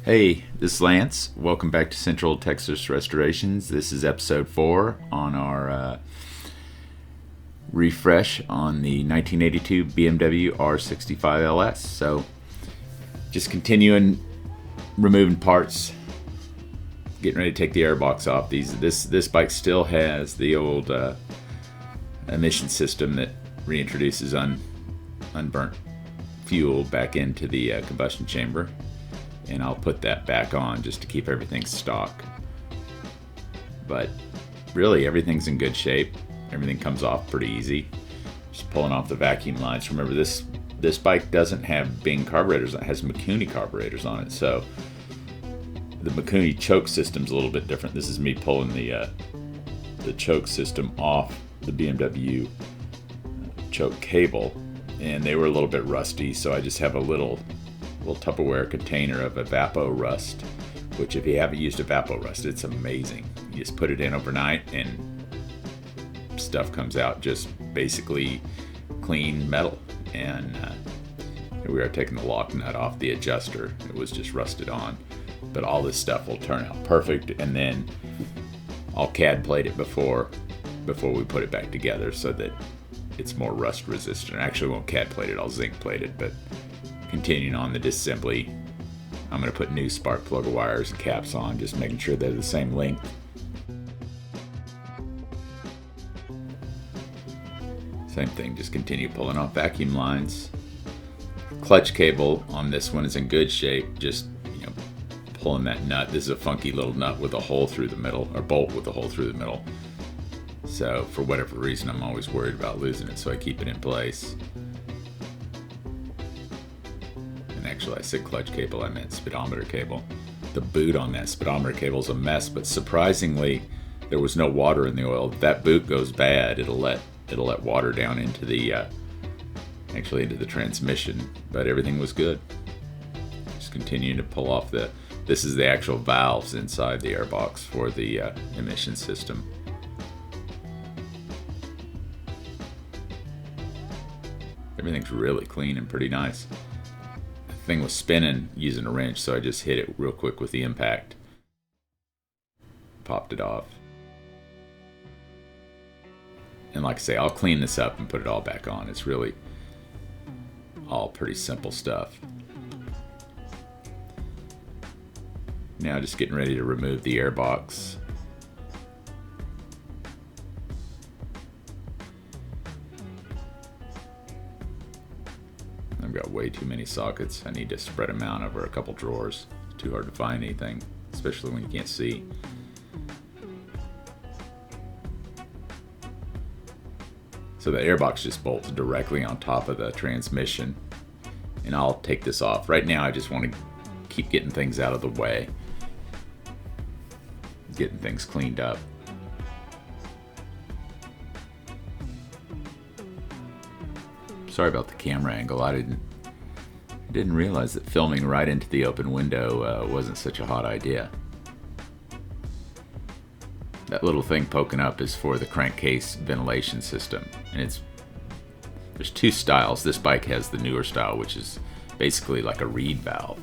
Hey, this is Lance. Welcome back to Central Texas Restorations. This is episode 4 on our refresh on the 1982 BMW R65LS. So, just continuing removing parts, getting ready to take the airbox off. This bike still has the old emission system that reintroduces unburnt fuel back into the combustion chamber. And I'll put that back on just to keep everything stock. But really, everything's in good shape. Everything comes off pretty easy. Just pulling off the vacuum lines. Remember, this bike doesn't have Bing carburetors. It has Mikuni carburetors on it. So the Mikuni choke system's a little bit different. This is me pulling the choke system off the BMW choke cable, and they were a little bit rusty. So I just have a little Tupperware container of Evapo Rust, which if you haven't used Evapo Rust, it's amazing. You just put it in overnight and stuff comes out just basically clean metal. And here we are taking the lock nut off the adjuster. It was just rusted on, but all this stuff will turn out perfect. And then I'll CAD plate it before we put it back together so that it's more rust resistant. I actually won't CAD plate it, I'll zinc plate it. But continuing on the disassembly, I'm going to put new spark plug wires and caps on, just making sure they're the same length. Same thing, just continue pulling off vacuum lines. Clutch cable on this one is in good shape, just pulling that nut. This is a funky little nut with a hole through the middle, or bolt with a hole through the middle. So for whatever reason, I'm always worried about losing it, so I keep it in place. Actually, I said clutch cable, I meant speedometer cable. The boot on that speedometer cable is a mess, but surprisingly, there was no water in the oil. If that boot goes bad, it'll let water down into the into the transmission. But everything was good. Just continuing to pull off this is the actual valves inside the airbox for the emission system. Everything's really clean and pretty nice. Thing was spinning using a wrench, so I just hit it real quick with the impact, popped it off, and like I say, I'll clean this up and put it all back on. It's really all pretty simple stuff. Now just getting ready to remove the airbox. I've got way too many sockets. I need to spread them out over a couple drawers. It's too hard to find anything, especially when you can't see. So the airbox just bolts directly on top of the transmission, and I'll take this off. Right now I just want to keep getting things out of the way, getting things cleaned up. Sorry about the camera angle. I didn't realize that filming right into the open window wasn't such a hot idea. That little thing poking up is for the crankcase ventilation system, and there's two styles. This bike has the newer style, which is basically like a reed valve.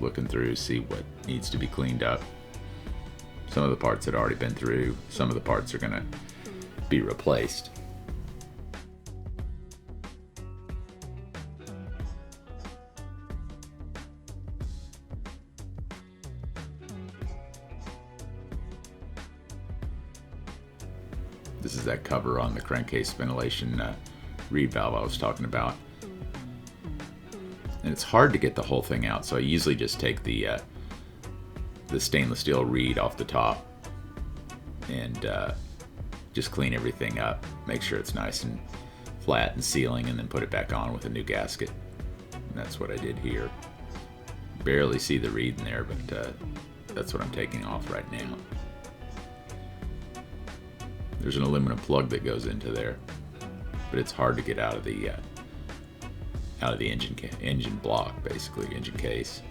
Looking through, see what needs to be cleaned up. Some of the parts had already been through. Some of the parts are going to be replaced. This is that cover on the crankcase ventilation reed valve I was talking about. And it's hard to get the whole thing out, so I usually just take the stainless steel reed off the top and just clean everything up, make sure it's nice and flat and sealing, and then put it back on with a new gasket. And that's what I did here. Barely see the reed in there, but that's what I'm taking off right now. There's an aluminum plug that goes into there, but it's hard to get out of the engine block, basically engine case.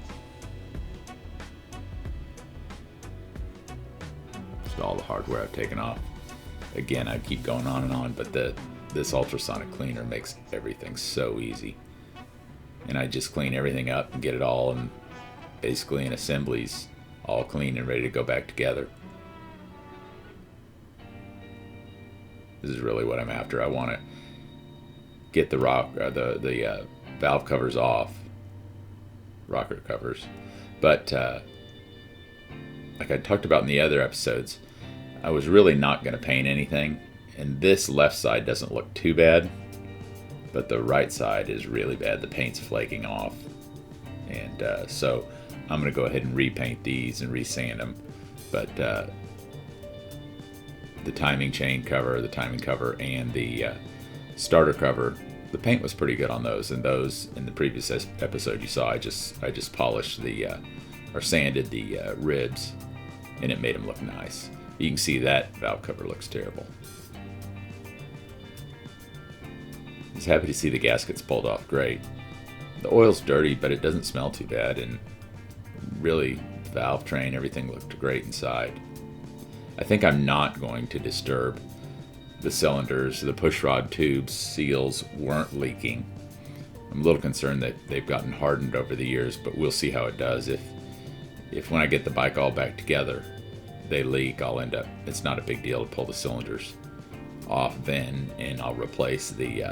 most all the hardware I've taken off. Again, I keep going on and on, but this ultrasonic cleaner makes everything so easy. And I just clean everything up and get it all in, basically in assemblies, all clean and ready to go back together. This is really what I'm after. I want to get the valve covers off, rocker covers, but like I talked about in the other episodes, I was really not going to paint anything, and this left side doesn't look too bad, but the right side is really bad. The paint's flaking off, and so I'm going to go ahead and repaint these and resand them. But the timing chain cover, the timing cover, and the starter cover, the paint was pretty good on those. And those in the previous episode you saw, I just polished or sanded the ribs, and it made them look nice. You can see that valve cover looks terrible. I was happy to see the gaskets pulled off great. The oil's dirty, but it doesn't smell too bad, and really, valve train, everything looked great inside. I think I'm not going to disturb the cylinders. The pushrod tubes seals weren't leaking. I'm a little concerned that they've gotten hardened over the years, but we'll see how it does. If when I get the bike all back together, they leak, I'll end up, it's not a big deal to pull the cylinders off then, and I'll replace the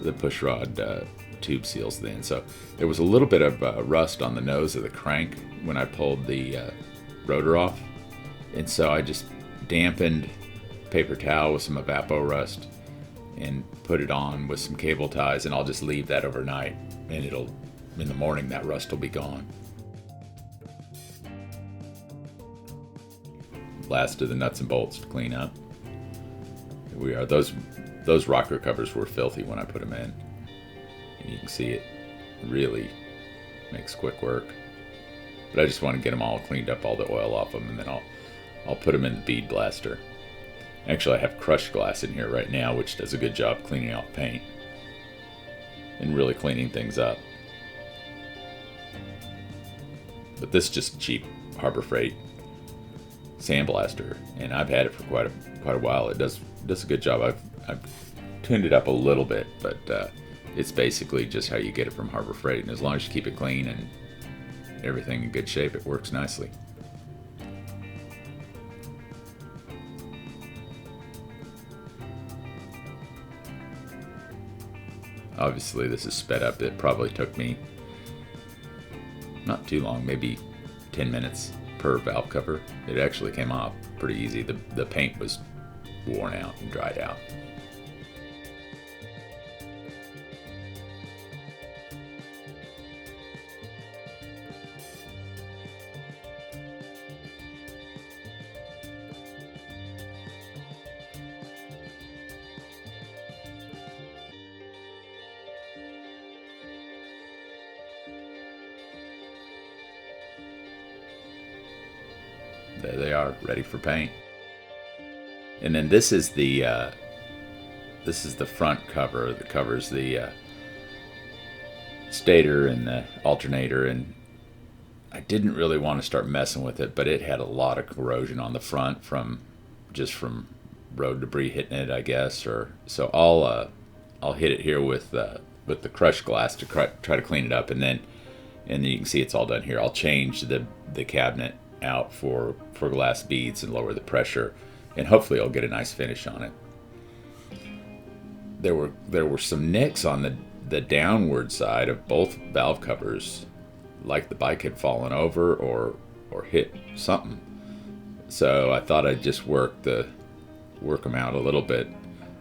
pushrod tube seals then. So there was a little bit of rust on the nose of the crank when I pulled the rotor off, and so I just dampened paper towel with some Evapo Rust and put it on with some cable ties, and I'll just leave that overnight, and in the morning that rust will be gone. Last of the nuts and bolts to clean up. Here we are. Those rocker covers were filthy when I put them in. And you can see it really makes quick work. But I just want to get them all cleaned up, all the oil off them, and then I'll put them in the bead blaster. Actually, I have crushed glass in here right now, which does a good job cleaning off paint and really cleaning things up. But this is just cheap Harbor Freight sandblaster, and I've had it for quite a while. It does a good job. I've tuned it up a little bit, but it's basically just how you get it from Harbor Freight, and as long as you keep it clean and everything in good shape, it works nicely. Obviously this is sped up. It probably took me not too long, maybe 10 minutes per valve cover. It actually came off pretty easy. The paint was worn out and dried out. There they are, ready for paint. And then this is the front cover that covers the stator and the alternator, and I didn't really want to start messing with it, but it had a lot of corrosion on the front from road debris hitting it, I guess. Or so I'll hit it here with the crushed glass to try to clean it up, and then you can see it's all done here. I'll change the cabinet out for glass beads and lower the pressure, and hopefully I'll get a nice finish on it. There were some nicks on the downward side of both valve covers, like the bike had fallen over or hit something. So I thought I'd just work them out a little bit,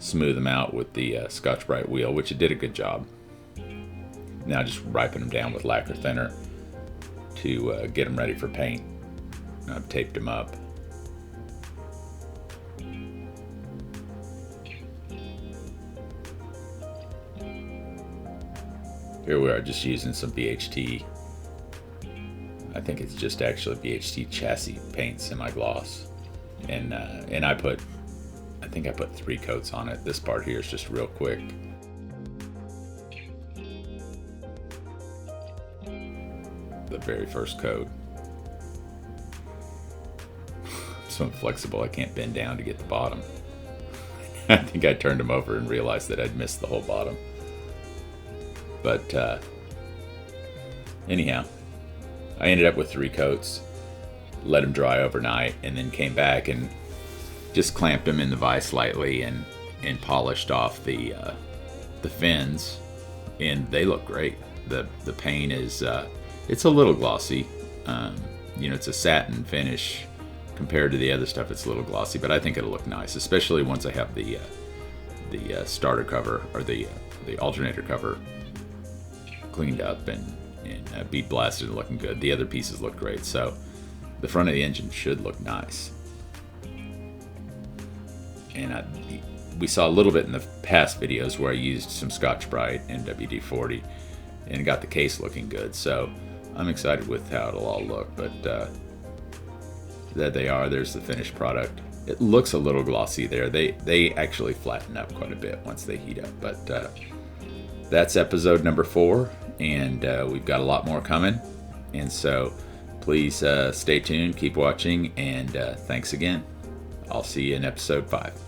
smooth them out with the Scotch-Brite wheel, which it did a good job. Now just ripen them down with lacquer thinner to get them ready for paint. I've taped them up. Here we are, just using some BHT. I think it's just actually BHT chassis paint, semi-gloss, and I think I put 3 coats on it. This part here is just real quick. The very first coat. This one's flexible. I can't bend down to get the bottom. I think I turned them over and realized that I'd missed the whole bottom. But anyhow, I ended up with 3 coats, let them dry overnight, and then came back and just clamped them in the vise lightly and polished off the fins, and they look great. The paint is it's a little glossy. It's a satin finish. Compared to the other stuff, it's a little glossy, but I think it'll look nice, especially once I have the starter cover or the alternator cover cleaned up and bead blasted and looking good. The other pieces look great, so the front of the engine should look nice. And we saw a little bit in the past videos where I used some Scotch-Brite and WD-40 and got the case looking good, so I'm excited with how it'll all look. But there they are. There's the finished product. It looks a little glossy there. They actually flatten up quite a bit once they heat up. But that's episode number 4, and we've got a lot more coming. And so please stay tuned, keep watching, and thanks again. I'll see you in episode 5.